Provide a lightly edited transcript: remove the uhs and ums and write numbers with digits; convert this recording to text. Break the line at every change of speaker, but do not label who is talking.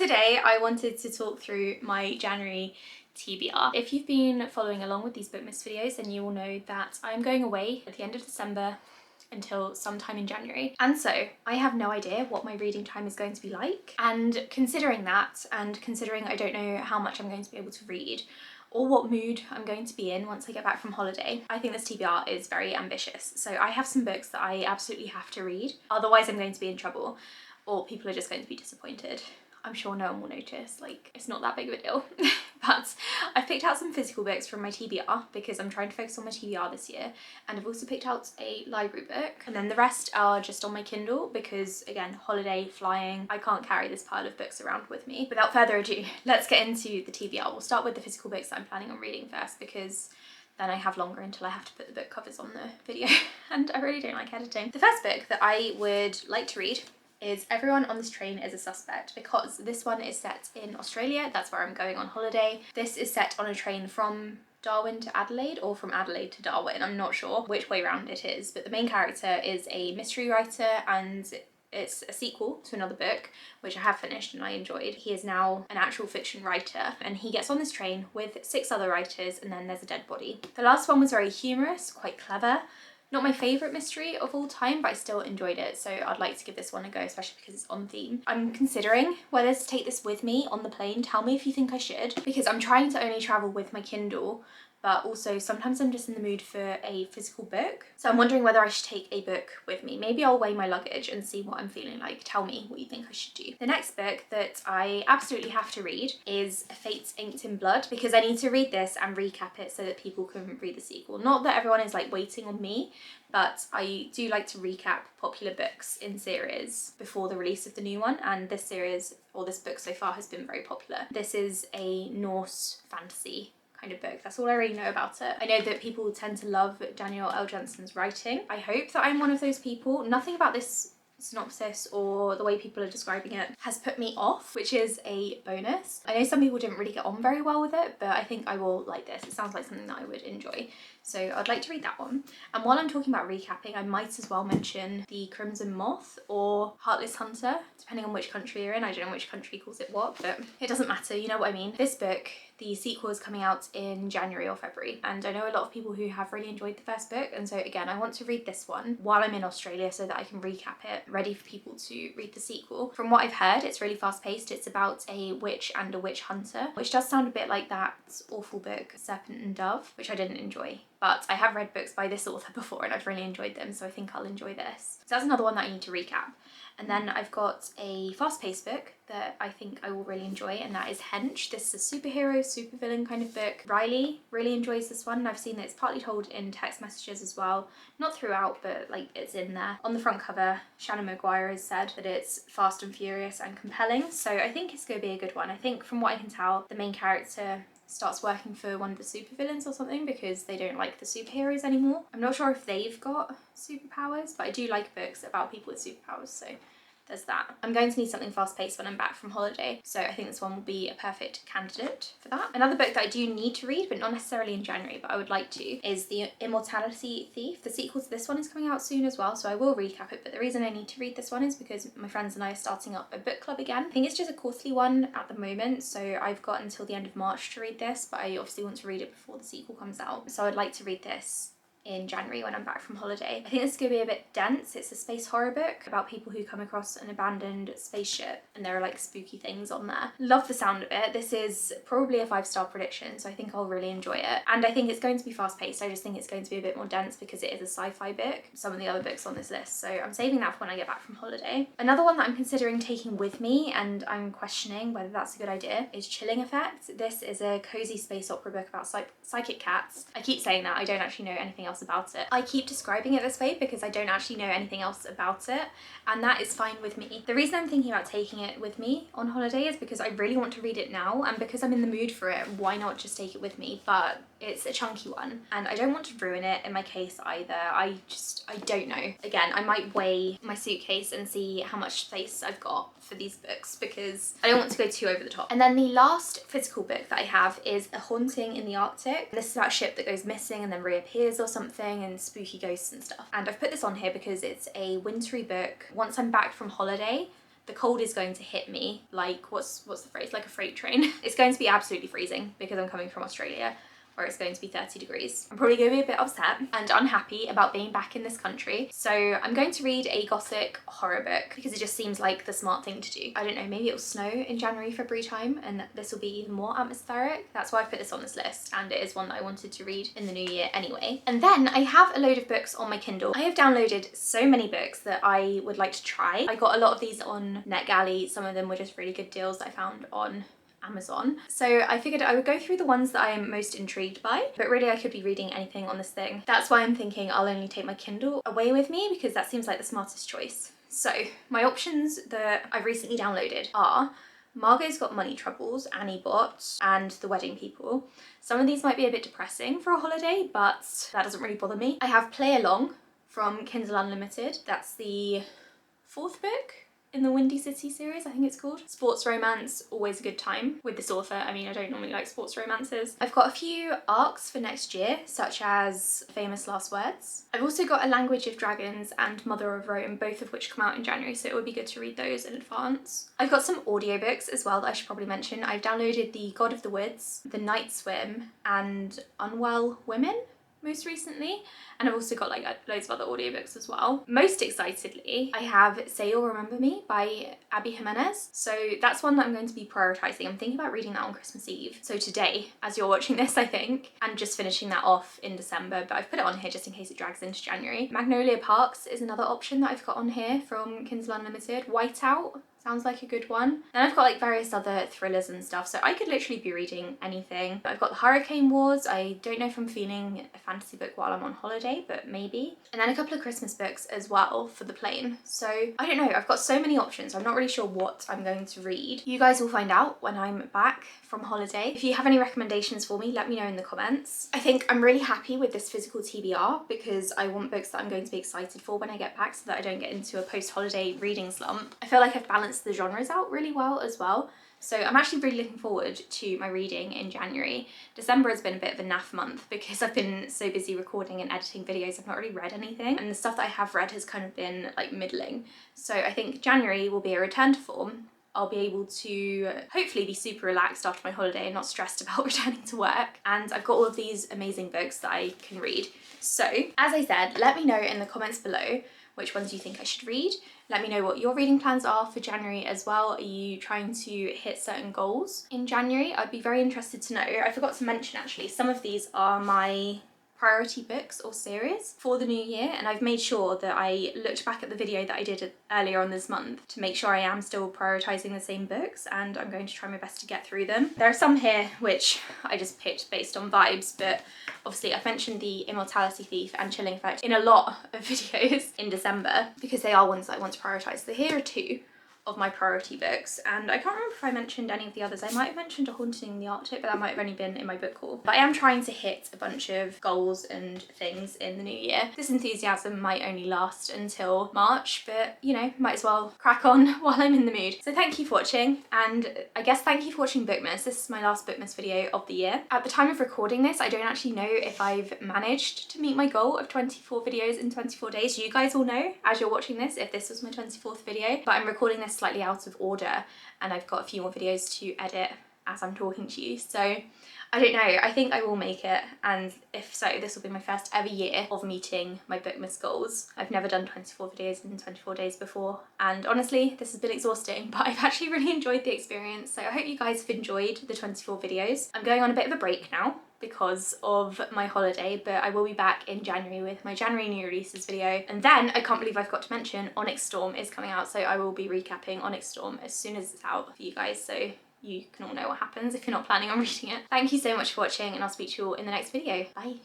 Today I wanted to talk through my January TBR. If you've been following along with these Bookmas videos, then you will know that I'm going away at the end of December until sometime in January. And so I have no idea what my reading time is going to be like. And considering that, and considering I don't know how much I'm going to be able to read, or what mood I'm going to be in once I get back from holiday, I think this TBR is very ambitious. So I have some books that I absolutely have to read, otherwise I'm going to be in trouble, or people are just going to be disappointed. I'm sure no one will notice, like, it's not that big of a deal. But I've picked out some physical books from my TBR because I'm trying to focus on my TBR this year, and I've also picked out a library book, and then the rest are just on my Kindle because, again, holiday, flying, I can't carry this pile of books around with me. Without further ado, let's get into the TBR. We'll start with the physical books that I'm planning on reading first because then I have longer until I have to put the book covers on the video, and I really don't like editing. The first book that I would like to read is Everyone on This Train is a Suspect, because this one is set in Australia. That's where I'm going on holiday. This is set on a train from Darwin to Adelaide, or from Adelaide to Darwin. I'm not sure which way round it is, but the main character is a mystery writer, and it's a sequel to another book, which I have finished and I enjoyed. He is now an actual fiction writer, and he gets on this train with 6 other writers, and then there's a dead body. The last one was very humorous, quite clever. Not my favourite mystery of all time, but I still enjoyed it, so I'd like to give this one a go, especially because it's on theme. I'm considering whether to take this with me on the plane. Tell me if you think I should, because I'm trying to only travel with my Kindle, but also sometimes I'm just in the mood for a physical book. So I'm wondering whether I should take a book with me. Maybe I'll weigh my luggage and see what I'm feeling like. Tell me what you think I should do. The next book that I absolutely have to read is Fates Inked in Blood, because I need to read this and recap it so that people can read the sequel. Not that everyone is like waiting on me, but I do like to recap popular books in series before the release of the new one, and this series, or this book so far, has been very popular. This is a Norse fantasy kind of book. That's all I really know about it. I know that people tend to love Daniel L. Jensen's writing. I hope that I'm one of those people. Nothing about this synopsis or the way people are describing it has put me off, which is a bonus. I know some people didn't really get on very well with it, but I think I will like this. It sounds like something that I would enjoy. So I'd like to read that one. And while I'm talking about recapping, I might as well mention The Crimson Moth or Heartless Hunter, depending on which country you're in. I don't know which country calls it what, but it doesn't matter, you know what I mean. This book, the sequel, is coming out in January or February, and I know a lot of people who have really enjoyed the first book, and so again, I want to read this one while I'm in Australia so that I can recap it, ready for people to read the sequel. From what I've heard, it's really fast-paced. It's about a witch and a witch hunter, which does sound a bit like that awful book Serpent and Dove, which I didn't enjoy. But I have read books by this author before and I've really enjoyed them, so I think I'll enjoy this. So that's another one that I need to recap. And then I've got a fast-paced book that I think I will really enjoy, and that is Hench. This is a superhero, supervillain kind of book. Riley really enjoys this one, and I've seen that it's partly told in text messages as well. Not throughout, but like it's in there. On the front cover, Shannon Maguire has said that it's fast and furious and compelling, so I think it's going to be a good one. I think from what I can tell, the main character starts working for one of the supervillains or something because they don't like the superheroes anymore. I'm not sure if they've got superpowers, but I do like books about people with superpowers, so there's that. I'm going to need something fast-paced when I'm back from holiday, so I think this one will be a perfect candidate for that. Another book that I do need to read, but not necessarily in January, but I would like to, is The Immortality Thief. The sequel to this one is coming out soon as well, so I will recap it, but the reason I need to read this one is because my friends and I are starting up a book club again. I think it's just a quarterly one at the moment, so I've got until the end of March to read this, but I obviously want to read it before the sequel comes out, so I'd like to read this in January when I'm back from holiday. I think this is going to be a bit dense. It's a space horror book about people who come across an abandoned spaceship and there are like spooky things on there. Love the sound of it. This is probably a 5-star prediction, so I think I'll really enjoy it. And I think it's going to be fast paced. I just think it's going to be a bit more dense because it is a sci-fi book, some of the other books on this list, so I'm saving that for when I get back from holiday. Another one that I'm considering taking with me, and I'm questioning whether that's a good idea, is Chilling Effect. This is a cozy space opera book about psychic cats. I keep saying that, I don't actually know anything else about it. I keep describing it this way because I don't actually know anything else about it, and that is fine with me. The reason I'm thinking about taking it with me on holiday is because I really want to read it now, and because I'm in the mood for it, why not just take it with me? But it's a chunky one and I don't want to ruin it in my case either. I don't know. Again, I might weigh my suitcase and see how much space I've got for these books because I don't want to go too over the top. And then the last physical book that I have is A Haunting in the Arctic. This is about a ship that goes missing and then reappears or something, and spooky ghosts and stuff. And I've put this on here because it's a wintry book. Once I'm back from holiday, the cold is going to hit me like, what's the phrase, like a freight train. It's going to be absolutely freezing because I'm coming from Australia, where it's going to be 30 degrees. I'm probably going to be a bit upset and unhappy about being back in this country. So I'm going to read a gothic horror book because it just seems like the smart thing to do. I don't know, maybe it'll snow in January, February time and this will be even more atmospheric. That's why I put this on this list, and it is one that I wanted to read in the new year anyway. And then I have a load of books on my Kindle. I have downloaded so many books that I would like to try. I got a lot of these on NetGalley. Some of them were just really good deals that I found on Amazon. So I figured I would go through the ones that I am most intrigued by, but really I could be reading anything on this thing. That's why I'm thinking I'll only take my Kindle away with me, because that seems like the smartest choice. So my options that I've recently downloaded are Margot's Got Money Troubles, Annie Bot, and The Wedding People. Some of these might be a bit depressing for a holiday, but that doesn't really bother me. I have Play Along from Kindle Unlimited. That's the 4th book in the Windy City series, I think it's called. Sports romance, always a good time with this author. I mean, I don't normally like sports romances. I've got a few arcs for next year, such as Famous Last Words. I've also got A Language of Dragons and Mother of Rome, both of which come out in January, so it would be good to read those in advance. I've got some audiobooks as well that I should probably mention. I've downloaded The God of the Woods, The Night Swim, and Unwell Women most recently, and I've also got like loads of other audiobooks as well. Most excitedly, I have Say You'll Remember Me by Abby Jimenez. So that's one that I'm going to be prioritising. I'm thinking about reading that on Christmas Eve, so today as you're watching this I think, and just finishing that off in December, but I've put it on here just in case it drags into January. Magnolia Parks is another option that I've got on here from Kindle Unlimited. Whiteout sounds like a good one. Then I've got like various other thrillers and stuff, so I could literally be reading anything. I've got the Hurricane Wars. I don't know if I'm feeling a fantasy book while I'm on holiday, but maybe. And then a couple of Christmas books as well for the plane. So I don't know, I've got so many options. I'm not really sure what I'm going to read. You guys will find out when I'm back from holiday. If you have any recommendations for me, let me know in the comments. I think I'm really happy with this physical TBR because I want books that I'm going to be excited for when I get back so that I don't get into a post-holiday reading slump. I feel like I've balanced the genres out really well as well. So I'm actually really looking forward to my reading in January. December has been a bit of a naff month because I've been so busy recording and editing videos, I've not really read anything. And the stuff that I have read has kind of been like middling. So I think January will be a return to form. I'll be able to hopefully be super relaxed after my holiday and not stressed about returning to work. And I've got all of these amazing books that I can read. So as I said, let me know in the comments below which ones you think I should read. Let me know what your reading plans are for January as well. Are you trying to hit certain goals in January? I'd be very interested to know. I forgot to mention actually, some of these are my priority books or series for the new year, and I've made sure that I looked back at the video that I did earlier on this month to make sure I am still prioritising the same books, and I'm going to try my best to get through them. There are some here which I just picked based on vibes, but obviously I've mentioned the Immortality Thief and Chilling Effect in a lot of videos in December because they are ones that I want to prioritise. So here are two of my priority books, and I can't remember if I mentioned any of the others. I might have mentioned A Haunting in the Arctic, but that might have only been in my book haul. But I am trying to hit a bunch of goals and things in the new year. This enthusiasm might only last until March, but you know, might as well crack on while I'm in the mood. So thank you for watching, and I guess thank you for watching Bookmas. This is my last Bookmas video of the year. At the time of recording this, I don't actually know if I've managed to meet my goal of 24 videos in 24 days. You guys will know as you're watching this if this was my 24th video, but I'm recording this slightly out of order and I've got a few more videos to edit as I'm talking to you, so I don't know, I think I will make it, and if so, this will be my first ever year of meeting my Bookmas goals. I've never done 24 videos in 24 days before, and honestly this has been exhausting, but I've actually really enjoyed the experience, so I hope you guys have enjoyed the 24 videos. I'm going on a bit of a break now because of my holiday, but I will be back in January with my January new releases video. And then I can't believe I forgot to mention Onyx Storm is coming out, so I will be recapping Onyx Storm as soon as it's out for you guys, so you can all know what happens if you're not planning on reading it. Thank you so much for watching, and I'll speak to you all in the next video. Bye.